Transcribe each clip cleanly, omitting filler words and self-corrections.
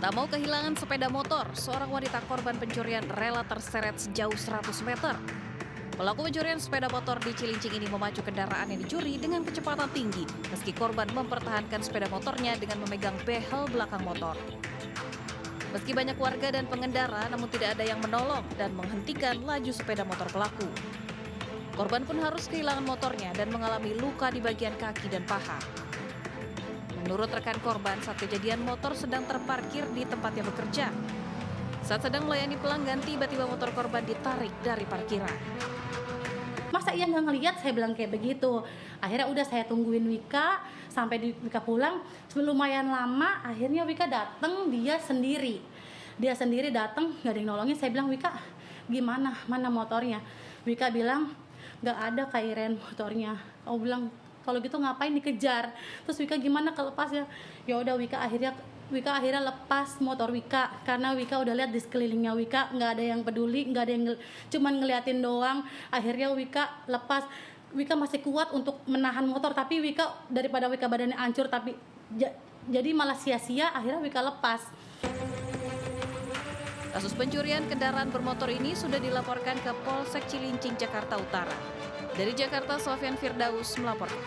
Tak mau kehilangan sepeda motor, seorang wanita korban pencurian rela terseret sejauh 100 meter. Pelaku pencurian sepeda motor di Cilincing ini memacu kendaraan yang dicuri dengan kecepatan tinggi, meski korban mempertahankan sepeda motornya dengan memegang behel belakang motor. Meski banyak warga dan pengendara, namun tidak ada yang menolong dan menghentikan laju sepeda motor pelaku. Korban pun harus kehilangan motornya dan mengalami luka di bagian kaki dan paha. Menurut rekan korban, saat kejadian motor sedang terparkir di tempatnya bekerja. Saat sedang melayani pelanggan, tiba-tiba motor korban ditarik dari parkiran. Masa iya nggak ngeliat, saya bilang kayak begitu. Akhirnya udah saya tungguin Wika, sampai Wika pulang, lumayan lama, akhirnya Wika datang, dia sendiri datang, nggak ada yang nolongin. Saya bilang, Wika gimana, mana motornya? Wika bilang, nggak ada Kak Iren motornya. Aku bilang, kalau gitu ngapain dikejar? Terus Wika gimana kelepasnya? Ya udah Wika akhirnya lepas motor Wika, karena Wika udah lihat di sekelilingnya Wika nggak ada yang peduli, nggak ada yang cuman ngeliatin doang. Akhirnya Wika lepas. Wika masih kuat untuk menahan motor, tapi Wika daripada Wika badannya hancur tapi jadi malah sia-sia. Akhirnya Wika lepas. Kasus pencurian kendaraan bermotor ini sudah dilaporkan ke Polsek Cilincing, Jakarta Utara. Dari Jakarta, Sofyan Firdaus melaporkan.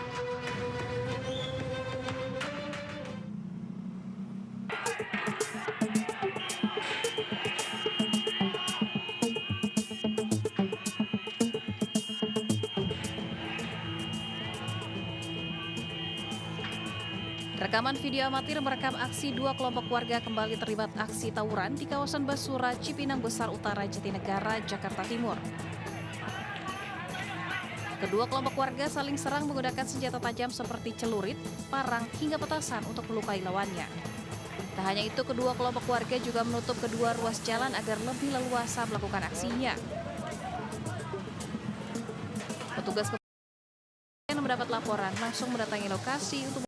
Rekaman video amatir merekam aksi dua kelompok warga kembali terlibat aksi tawuran di kawasan Basura, Cipinang Besar Utara, Jatinegara, Jakarta Timur. Kedua kelompok warga saling serang menggunakan senjata tajam seperti celurit, parang, hingga petasan untuk melukai lawannya. Tak hanya itu, kedua kelompok warga juga menutup kedua ruas jalan agar lebih leluasa melakukan aksinya. Petugas kepolisian mendapat laporan langsung mendatangi lokasi untuk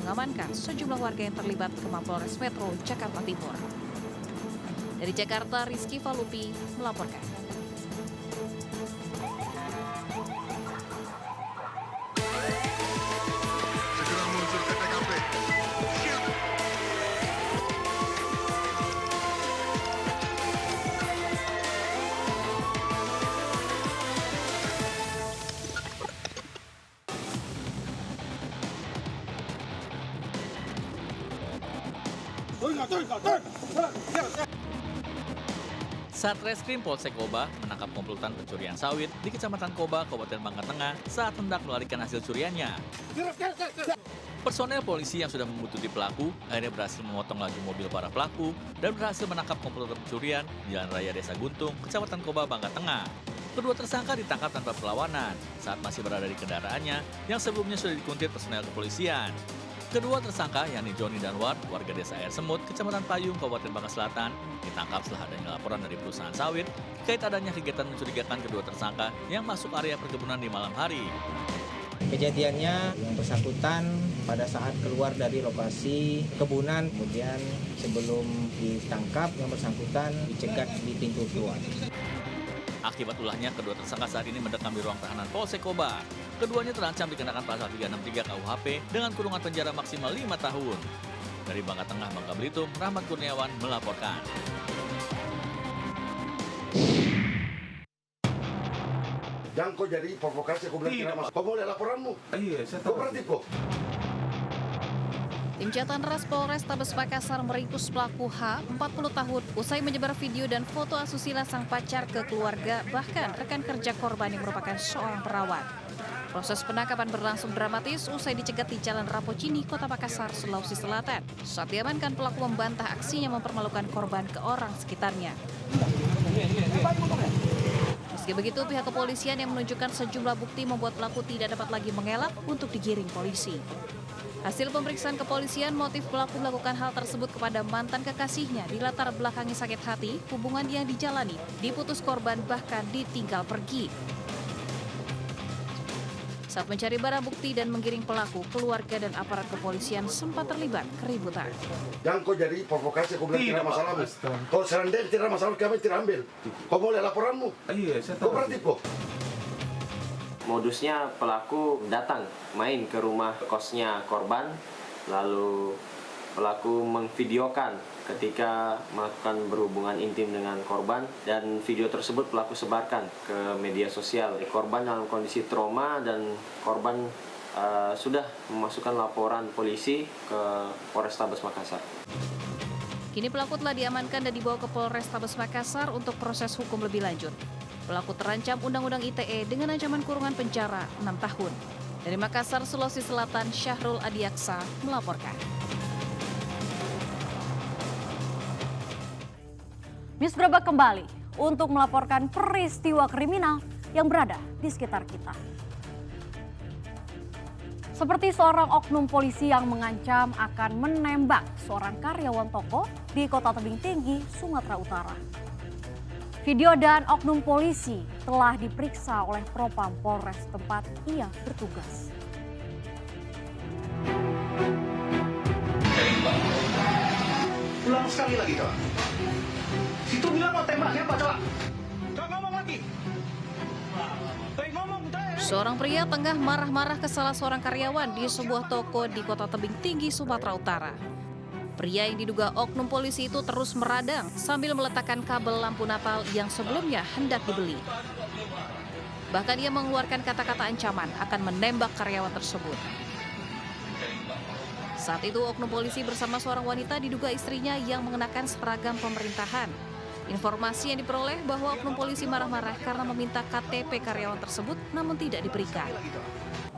mengamankan sejumlah warga yang terlibat ke Mapolres Metro Jakarta Timur. Dari Jakarta, Rizky Falupi melaporkan. Segera meluncur ke TKP. Siap. Satreskrim Polsek Koba menangkap komplotan pencurian sawit di Kecamatan Koba, Kabupaten Bangka Tengah saat hendak melarikan hasil curiannya. Personel polisi yang sudah membuntuti pelaku akhirnya berhasil memotong laju mobil para pelaku dan berhasil menangkap komplotan pencurian di Jalan Raya Desa Guntung, Kecamatan Koba, Bangka Tengah. Kedua tersangka ditangkap tanpa perlawanan saat masih berada di kendaraannya yang sebelumnya sudah dikuntit personel kepolisian. Kedua tersangka, yakni Joni dan Ward, warga desa Air Semut, Kecamatan Payung, Kabupaten Bangka Selatan, ditangkap setelah adanya laporan dari perusahaan sawit terkait adanya kegiatan mencurigakan kedua tersangka yang masuk area perkebunan di malam hari. Kejadiannya yang bersangkutan pada saat keluar dari lokasi kebunan, kemudian sebelum ditangkap yang bersangkutan dicegat di pintu keluar. Akibat ulahnya, kedua tersangka saat ini mendekam di ruang tahanan Polsek Koba. Keduanya terancam dikenakan pasal 363 KUHP dengan kurungan penjara maksimal 5 tahun. Dari Bangka Tengah, Bangka Belitung, Rahmat Kurniawan melaporkan. Jangan kau jadi provokasi, aku bilang tidak masuk. Kau boleh laporanmu? Iya, saya Kau tahu. berarti kok. Tim Jatan Ras Polrestabes Makassar meringkus pelaku H, 40 tahun, usai menyebar video dan foto asusila sang pacar ke keluarga, bahkan rekan kerja korban yang merupakan seorang perawat. Proses penangkapan berlangsung dramatis usai dicegat di Jalan Rapocini, Kota Makassar, Sulawesi Selatan. Saat diamankan, pelaku membantah aksinya mempermalukan korban ke orang sekitarnya. Meski begitu, pihak kepolisian yang menunjukkan sejumlah bukti membuat pelaku tidak dapat lagi mengelak untuk digiring polisi. Hasil pemeriksaan kepolisian, motif pelaku melakukan hal tersebut kepada mantan kekasihnya di latar belakangi sakit hati, hubungan yang dijalani, diputus korban, bahkan ditinggal pergi. Saat mencari barang bukti dan menggiring pelaku, keluarga dan aparat kepolisian sempat terlibat keributan. Jangan kau jadi provokasi, aku bilang Tidak, tidak Pak. masalahmu. Astaga. Kau serandeng tidak masalah, kami tidak ambil. Kau boleh laporanmu? Iya, saya Kau tahu. berarti kok. Modusnya pelaku datang main ke rumah kosnya korban, lalu pelaku memvideokan ketika melakukan berhubungan intim dengan korban, dan video tersebut pelaku sebarkan ke media sosial. Korban dalam kondisi trauma dan korban sudah memasukkan laporan polisi ke Polrestabes Makassar. Kini pelaku telah diamankan dan dibawa ke Polrestabes Makassar untuk proses hukum lebih lanjut. Pelaku terancam Undang-Undang ITE dengan ancaman kurungan penjara 6 tahun. Dari Makassar, Sulawesi Selatan, Syahrul Adiaksa melaporkan. News Brabak kembali untuk melaporkan peristiwa kriminal yang berada di sekitar kita. Seperti seorang oknum polisi yang mengancam akan menembak seorang karyawan toko di Kota Tebing Tinggi, Sumatera Utara. Video dan oknum polisi telah diperiksa oleh Propam Polres tempat ia bertugas. Ulang sekali lagi, coba. Situ bilang mau tembaknya apa, coba? Coba ngomong lagi. Ngomong, Seorang pria tengah marah-marah ke salah seorang karyawan di sebuah toko di Kota Tebing Tinggi, Sumatera Utara. Pria yang diduga oknum polisi itu terus meradang sambil meletakkan kabel lampu Natal yang sebelumnya hendak dibeli. Bahkan ia mengeluarkan kata-kata ancaman akan menembak karyawan tersebut. Saat itu oknum polisi bersama seorang wanita diduga istrinya yang mengenakan seragam pemerintahan. Informasi yang diperoleh bahwa oknum polisi marah-marah karena meminta KTP karyawan tersebut namun tidak diberikan.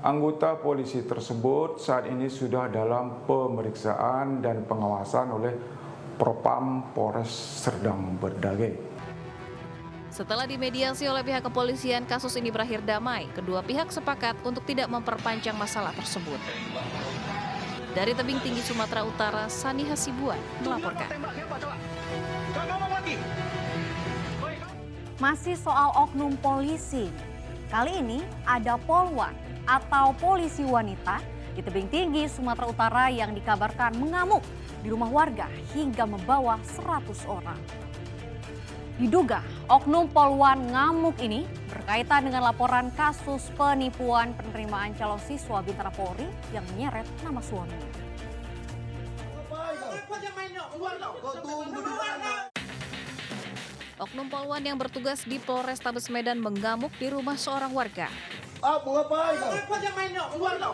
Anggota polisi tersebut saat ini sudah dalam pemeriksaan dan pengawasan oleh Propam Polres Serdang Berdage. Setelah dimediasi oleh pihak kepolisian, kasus ini berakhir damai. Kedua pihak sepakat untuk tidak memperpanjang masalah tersebut. Dari Tebing Tinggi, Sumatera Utara, Sani Hasibuan melaporkan. Masih soal oknum polisi. Kali ini ada polwan atau polisi wanita di Tebing Tinggi, Sumatera Utara yang dikabarkan mengamuk di rumah warga hingga membawa 100 orang. Diduga oknum polwan ngamuk ini berkaitan dengan laporan kasus penipuan penerimaan calon siswa Bintara Polri yang menyeret nama suaminya. Oknum polwan yang bertugas di Polrestabes Medan mengamuk di rumah seorang warga. Apa ngapain kau?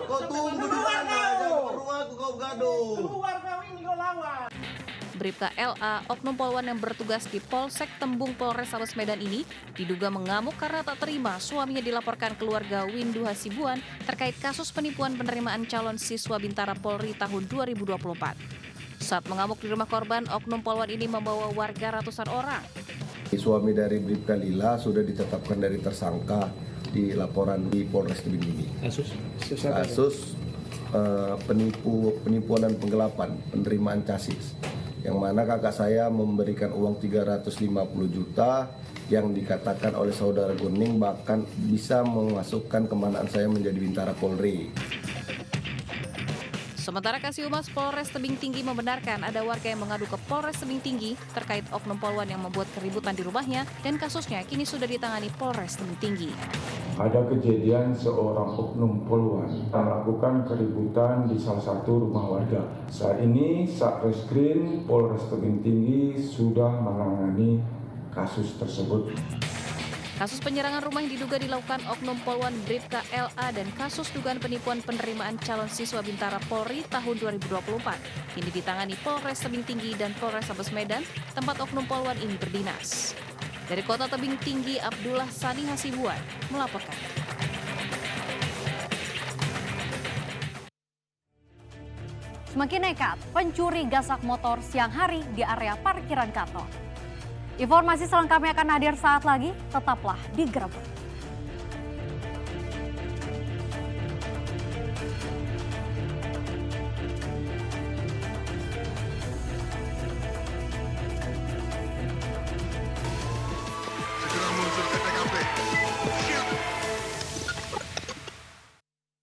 Kau tunggu di sana, jangan keluar kau gaduh. Bribka LA, oknum polwan yang bertugas di Polsek Tembung Polrestabes Medan ini diduga mengamuk karena tak terima suaminya dilaporkan keluarga Windu Hasibuan terkait kasus penipuan penerimaan calon siswa Bintara Polri tahun 2024. Saat mengamuk di rumah korban, oknum polwan ini membawa warga ratusan orang. Suami dari Bribka Lila sudah ditetapkan dari tersangka di laporan di Polres Tebing Tinggi. Kasus penipuan dan penggelapan penerimaan casis, yang mana kakak saya memberikan uang 350 juta yang dikatakan oleh saudara Guning bahkan bisa memasukkan kemanaan saya menjadi Bintara Polri. Sementara Kasihumas Polres Tebing Tinggi membenarkan ada warga yang mengadu ke Polres Tebing Tinggi terkait oknum polwan yang membuat keributan di rumahnya dan kasusnya kini sudah ditangani Polres Tebing Tinggi. Ada kejadian seorang oknum polwan melakukan keributan di salah satu rumah warga. Saat ini Satreskrim Polres Tebing Tinggi sudah menangani kasus tersebut. Kasus penyerangan rumah yang diduga dilakukan oknum polwan Bribka LA dan kasus dugaan penipuan penerimaan calon siswa Bintara Polri tahun 2024 kini ditangani Polres Tebing Tinggi dan Polrestabes Medan, tempat oknum polwan ini berdinas. Dari Kota Tebing Tinggi, Abdullah Sani Hasibuan melaporkan. Semakin nekat, pencuri gasak motor siang hari di area parkiran kantor. Informasi selengkapnya akan hadir saat lagi, tetaplah di Grebek.